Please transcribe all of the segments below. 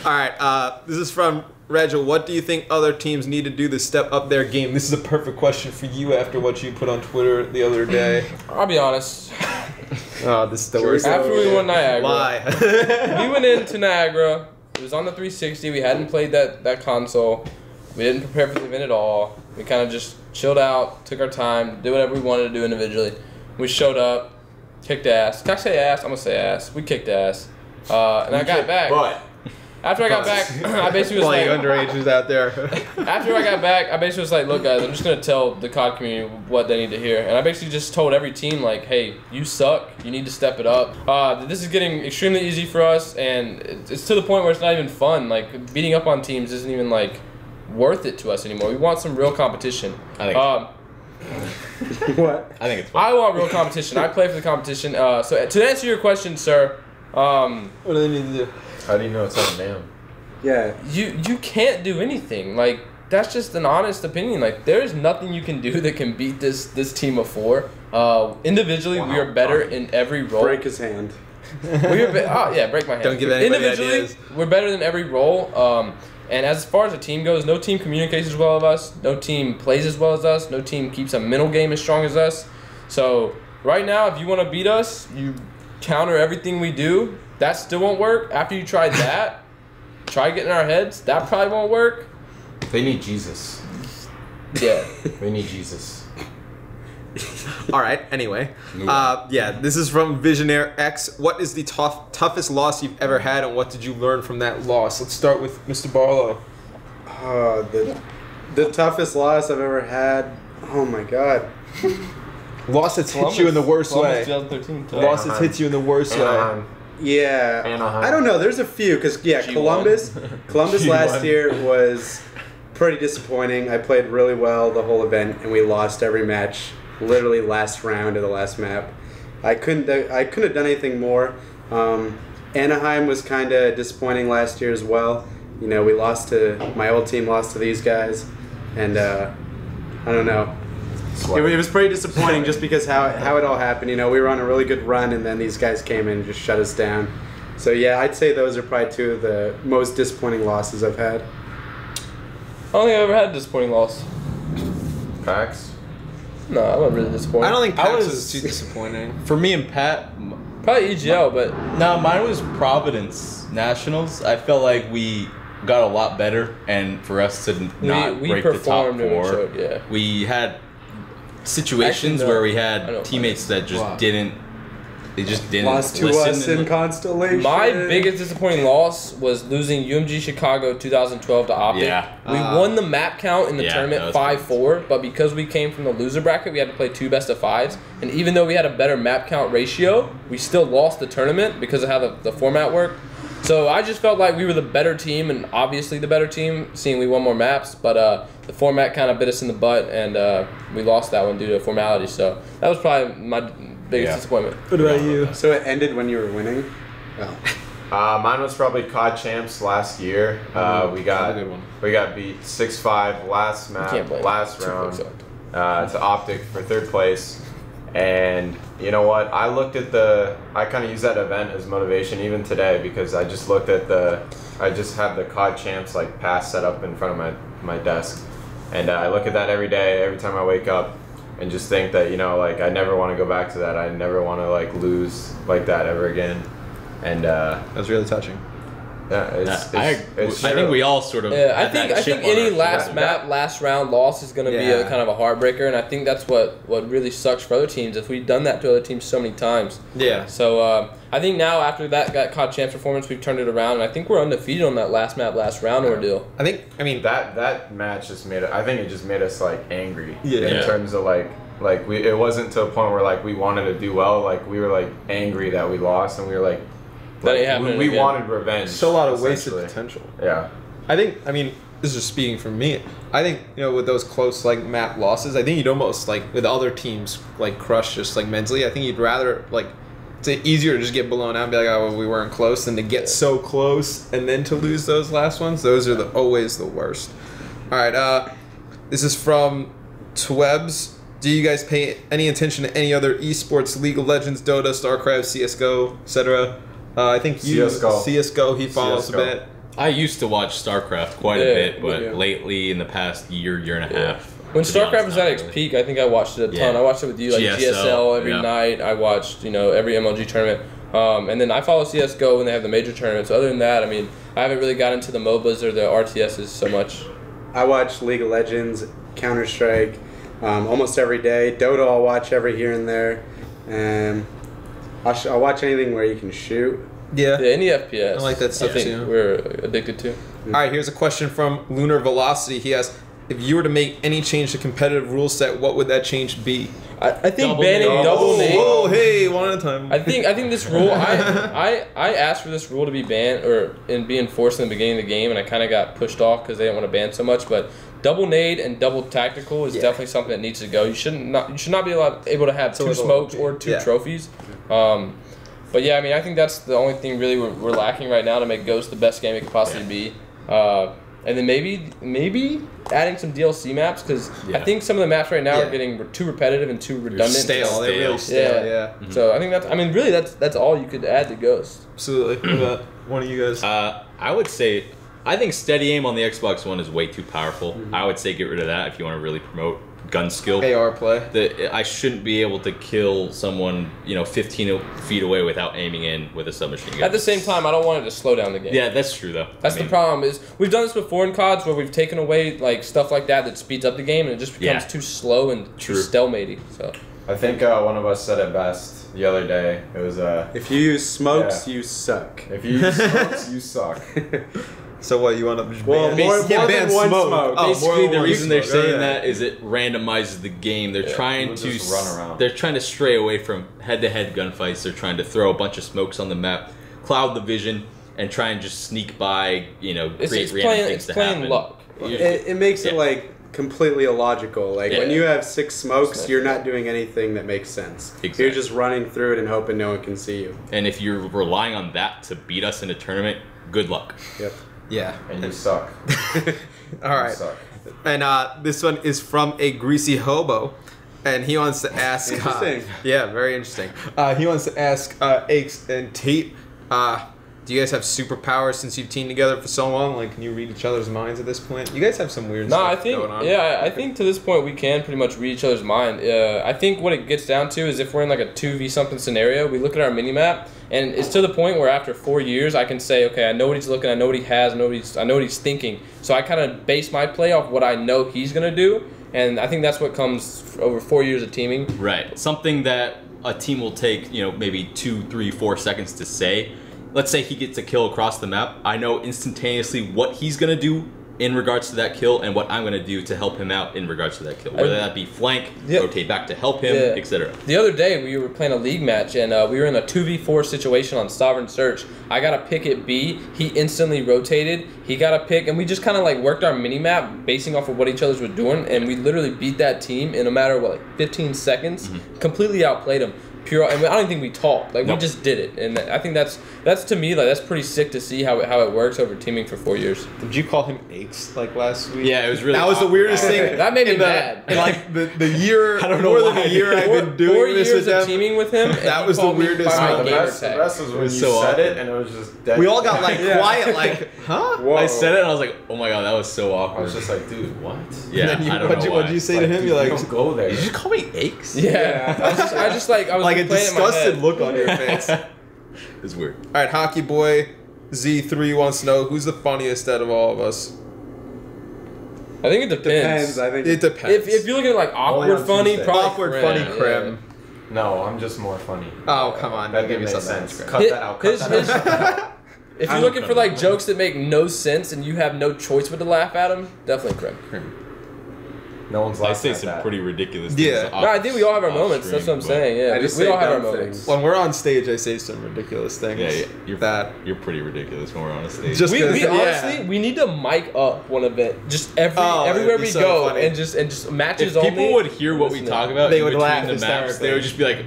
All right, this is from Regil. What do you think other teams need to do to step up their game? This is a perfect question for you after what you put on Twitter the other day. I'll be honest. Oh, this is the worst. After we won Niagara, Why? we went into Niagara. It was on the 360. We hadn't played that console. We didn't prepare for the event at all. We kind of just chilled out, took our time, did whatever we wanted to do individually. We showed up, kicked ass. Can I say ass? I'm gonna say ass. We kicked ass. And I got back. But after I got back, I basically was Playing like, underages out there. after I got back, I basically was like, look guys, I'm just gonna tell the COD community what they need to hear. And I basically just told every team like, hey, you suck, you need to step it up. This is getting extremely easy for us, and it's to the point where it's not even fun. Like beating up on teams isn't even like worth it to us anymore. We want some real competition. I think What? I think it's fun. I want real competition. I play for the competition. So to answer your question, sir, What do they need to do? How do you know it's on down? Yeah. you can't do anything. Like that's just an honest opinion. Like there's nothing you can do that can beat this team of 4. Individually, we are better in every role. Break his hand. Break my hand. Don't give anybody Individually, ideas. we're better than every role. And as far as the team goes, no team communicates as well as us. No team plays as well as us. No team keeps a mental game as strong as us. So right now, if you want to beat us, you counter everything we do. That still won't work. After you try that, try getting in our heads. That probably won't work. They need Jesus. Yeah. They need Jesus. All right. Anyway, yeah, this is from Visionaire X. What is the toughest loss you've ever had, and what did you learn from that loss? Let's start with Mr. Barlow. The toughest loss I've ever had. Oh my god. Loss that's hit you in the worst way. 2013. Loss that's hit you in the worst way. Yeah. Anaheim. I don't know. There's a few because G1. Columbus last G1. year was pretty disappointing. I played really well the whole event, and we lost every match. Literally last round of the last map. I couldn't have done anything more. Anaheim was kind of disappointing last year as well. You know, we lost to my old team, lost to these guys, and I don't know. It was pretty disappointing just because how it all happened. You know, we were on a really good run, and then these guys came in and just shut us down. So yeah, I'd say those are probably 2 of the most disappointing losses I've had. I don't think I've ever had a disappointing loss. Facts. No, I wasn't really disappointed. I don't think I PAX was- was too disappointing. For me and Pat, Probably EGL, but no, mine was Providence Nationals. I felt like we got a lot better, and for us to not we break the top performed and we 4, showed, yeah. we had situations Actually, no. where we I know. had teammates that just didn't. They just didn't Lost to listen us in Constellation. my biggest disappointing loss was losing UMG Chicago 2012 to Optic. Yeah. We won the map count in the Yeah, tournament that was 5-4, but because we came from the loser bracket, we had to play 2 best-of-5s. And even though we had a better map count ratio, we still lost the tournament because of how the format worked. So I just felt like we were the better team, and obviously the better team, seeing we won more maps, but the format kind of bit us in the butt, and we lost that one due to formality. So that was probably my biggest disappointment. What about you? So it ended when you were winning? Oh. Mine was probably COD champs last year. We got a good one. We got beat 6-5 last map, Can't blame last it. round, Too to Optic for 3rd place. And you know what? I kind of used that event as motivation even today, because I just looked at I just have the COD champs like pass set up in front of my desk, and I look at that every day, every time I wake up, and just think that, you know, like I never want to go back to that. I never want to like lose like that ever again. And That was really touching. yeah, I it's think true. we all sort of. Yeah, I had that think chip on any our last shoulder. map, last round loss is going to be a Yeah. kind of a heartbreaker, and I think that's what really sucks for other teams. If we've done that to other teams so many times. Yeah. So I think now after that got COD champs performance, we've turned it around, and I think we're undefeated on that last map, last round ordeal. I mean, that match just made it. I think it just made us like angry. Yeah. In Yeah. terms of like it wasn't to a point where like we wanted to do well. Like we were like angry that we lost, and we were like That ain't happening we again. wanted revenge. still a lot of wasted essentially. potential. Yeah. I mean, this is just speaking for me. I think, you know, with those close like map losses, I think you'd almost like with other teams like crush just like mentally. I think you'd rather like it's easier to just get blown out and be like, oh, well, we weren't close, than to get so close and then to lose those last ones. Those are always the worst. All right, this is from Twebs. Do you guys pay any attention to any other esports, League of Legends, Dota, StarCraft, CS:GO, etc.? I think you CS:GO. CS:GO. He follows CS:GO. a bit. I used to watch StarCraft quite a bit, but lately in the past year and a half. When StarCraft was at its peak, I think I watched it a ton. I watched it with you, like GSL every night. I watched, every MLG tournament. And then I follow CSGO when they have the major tournaments. Other than that, I mean, I haven't really got into the MOBAs or the RTSs so much. I watch League of Legends, Counter-Strike, almost every day. Dota I'll watch every here and there. And I'll watch anything where you can shoot. Yeah. Any FPS. I like that stuff too. We're addicted to. All right, here's a question from Lunar Velocity. He asks, if you were to make any change to competitive rule set, what would that change be? I think banning double nade. Oh, hey, one at a time. I think this rule. I asked for this rule to be banned and be enforced in the beginning of the game, and I kind of got pushed off because they didn't want to ban so much. But double nade and double tactical is definitely something that needs to go. You should not be able to have 2 smokes or 2 trophies. But yeah, I mean, I think that's the only thing really we're lacking right now to make Ghost the best game it could possibly be. And then maybe adding some DLC maps, because I think some of the maps right now are getting too repetitive and too redundant. Stale. They're really stale. Yeah. Mm-hmm. So I think that's all you could add to Ghost. Absolutely. What about one of you guys? I would say, I think steady aim on the Xbox One is way too powerful. I would say get rid of that if you want to really promote gun skill. AR play. I shouldn't be able to kill someone 15 feet away without aiming in with a submachine gun. At the same time, I don't want it to slow down the game. Yeah, that's true though. That's the problem. Is we've done this before in CODs where we've taken away like stuff like that speeds up the game, and it just becomes too slow and too stalematy. So I think one of us said it best the other day. It was if you use smokes, you suck. If you use smokes, you suck. So what, you want to just more than one smoke. Basically, the reason they're saying that is it randomizes the game. They're trying to run around. They're trying to stray away from head-to-head gunfights. They're trying to throw a bunch of smokes on the map, cloud the vision, and try and just sneak by. Create random things to happen. Luck. It makes it like completely illogical. Like when you have 6 smokes, you're not doing anything that makes sense. Exactly. You're just running through it and hoping no one can see you. And if you're relying on that to beat us in a tournament, good luck. Yep. Yeah. And you suck. All right. Suck. And this one is from a greasy hobo, and he wants to ask. Interesting. Very interesting. He wants to ask Aches and Tate. Do you guys have superpowers since you've teamed together for so long? Like, can you read each other's minds at this point? You guys have some weird stuff going on. I think to this point we can pretty much read each other's mind. I think what it gets down to is if we're in like a 2v something scenario, we look at our mini map, and it's to the point where after 4 years I can say, okay, I know what he's looking, I know what he has, I know what he's thinking. So I kind of base my play off what I know he's gonna do, and I think that's what comes over 4 years of teaming. Right. Something that a team will take, maybe 2, 3, 4 seconds to say. Let's say he gets a kill across the map. I know instantaneously what he's going to do in regards to that kill and what I'm going to do to help him out in regards to that kill. Whether that be flank, rotate back to help him, etc. The other day we were playing a league match and we were in a 2v4 situation on Sovereign Search. I got a pick at B. He instantly rotated. He got a pick, and we just kind of like worked our mini map basing off of what each other's were doing, and we literally beat that team in a matter of 15 seconds. Completely outplayed them. And I don't think we talked. We just did it, and I think that's to me that's pretty sick to see how it works over teaming for 4 years. Did you call him Aches last week? Yeah, it was really. That was the weirdest thing. That made me mad. The year, I don't know, more than a year I've been doing 4 this years with of them. teaming with him. That was the weirdest. The best was when you said it, and it was just dead. We all got quiet, huh? Whoa. I said it, and I was like, oh my god, that was so awkward. I was just like, dude, what? Yeah, I don't know what'd you say to him? You're like, don't go there. Did you just call me Aches? Yeah. I was like a disgusted look on your face. It's weird. All right, Hockey Boy Z3 wants to know who's the funniest out of all of us. I think it depends. I think it depends. If you're looking at awkward funny, probably awkward funny Crim. No, I'm just more funny. Oh, come on. That didn't make sense. Cut that out. Cut that out. If you're looking for jokes that make no sense and you have no choice but to laugh at them, definitely Crim. No one's I say some pretty ridiculous things. Yeah. No, I think we all have our moments. That's what I'm saying. Yeah, we all have our moments. When we're on stage, I say some ridiculous things. Yeah, you're pretty ridiculous when we're on a stage. We honestly need to mic up one event just everywhere we go funny. and just matches. If people would hear what we talk about, they would laugh the maps. They would just be like,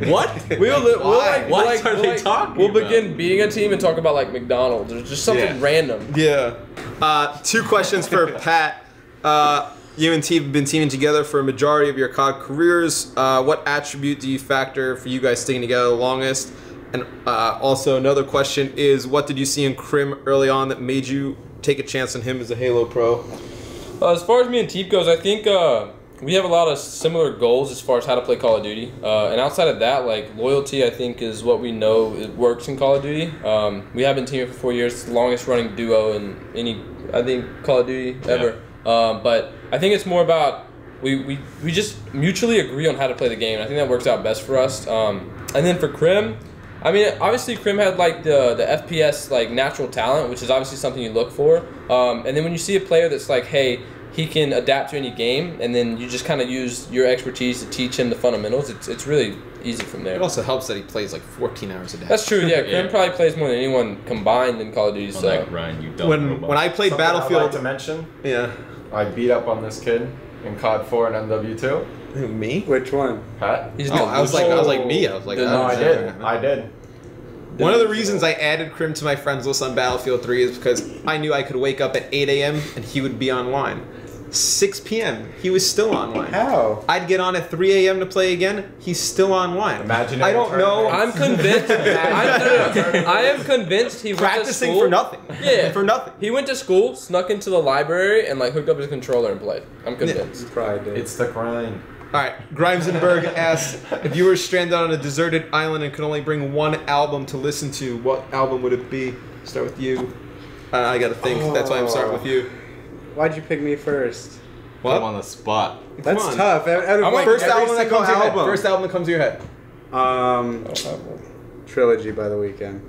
"What? What are they talking We'll about?" begin being a team and talk about McDonald's or just something random. Yeah. 2 questions for Pat. You and T have been teaming together for a majority of your COD careers. What attribute do you factor for you guys sticking together the longest? And also another question is, what did you see in Crim early on that made you take a chance on him as a Halo pro? As far as me and Teep goes, I think we have a lot of similar goals as far as how to play Call of Duty. And outside of that, like loyalty, I think is what we know it works in Call of Duty. We have been teaming for 4 years, it's the longest running duo in any, I think, Call of Duty ever. But I think it's more about we just mutually agree on how to play the game. I think that works out best for us. And then for Crim, I mean, obviously Crim had like the FPS like natural talent, which is obviously something you look for. And then when you see a player that's like, hey, he can adapt to any game, and then you just kind of use your expertise to teach him the fundamentals, it's really easy from there. It also helps that he plays like 14 hours a day. That's true, yeah. Crim probably plays more than anyone combined in Call of Duty. So Like Ryan, you don't. When I played Something Battlefield, I'd like to mention, yeah, I beat up on this kid in COD 4 and MW2. Who, me? Which one? Pat? he's I was like me. I was like, No, oh, I shit. did. I did. One of the reasons I added Crim to my friends list on Battlefield 3 is because I knew I could wake up at 8 a.m. and he would be online. 6 p.m. he was still online. How? I'd get on at 3 a.m. to play again. He's still online. Imagine. I don't know. I'm convinced. I am convinced he went to Practicing school for nothing. Yeah, for nothing. He went to school, snuck into the library, and like hooked up his controller and played. I'm convinced. You probably did. It's the grind. All right, Grimesenberg asks, if you were stranded on a deserted island and could only bring one album to listen to, what album would it be? Start with you. I gotta think. That's why I'm starting with you. Why'd you pick me first? What? I'm on the spot. That's on. tough. Out of, like, First every album that single comes to your head. album. First album that comes to your head. Trilogy by the Weeknd.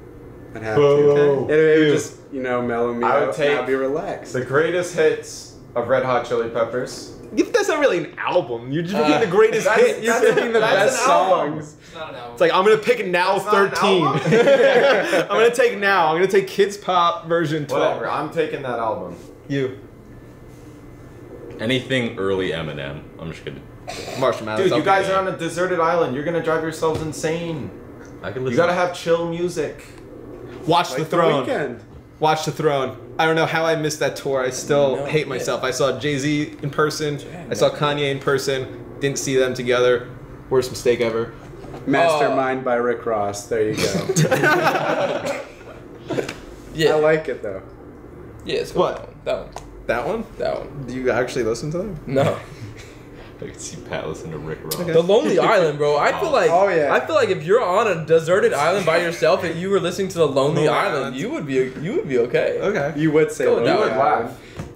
I'd have Whoa. to. It would just, mellow me I would out take and I'd be relaxed. The greatest hits of Red Hot Chili Peppers. That's not really an album. You're just picking the greatest that's- hit. You're picking the that's best an album. songs. It's not an album. It's like, I'm gonna pick Now That's not an 13. album? I'm gonna take Now. I'm gonna take Kids Pop version 12. Whatever. I'm taking that album. You. Anything early Eminem. I'm just gonna. Marshall Mathers. Dude, I'll you guys pick are on a deserted island. You're gonna drive yourselves insane. I can You listen. gotta have chill music. that. Watch Like the Throne. Weeknd. Watch the Throne. I don't know how I missed that tour. I still hate myself. I saw Jay-Z in person. I saw Kanye in person. Didn't see them together. Worst mistake ever. Mastermind by Rick Ross. There you go. Yeah. I like it though. Yeah, it's cool. What? That one. That one? That one. Do you actually listen to them? No. I can see Pat listen to Rick Ross. Okay. The Lonely Island, bro. I feel like Oh, yeah. I feel like if you're on a deserted island by yourself and you were listening to the Lonely Lonely Island, Island. you would be okay. Okay. You would say Go Lonely down. You would Island. laugh.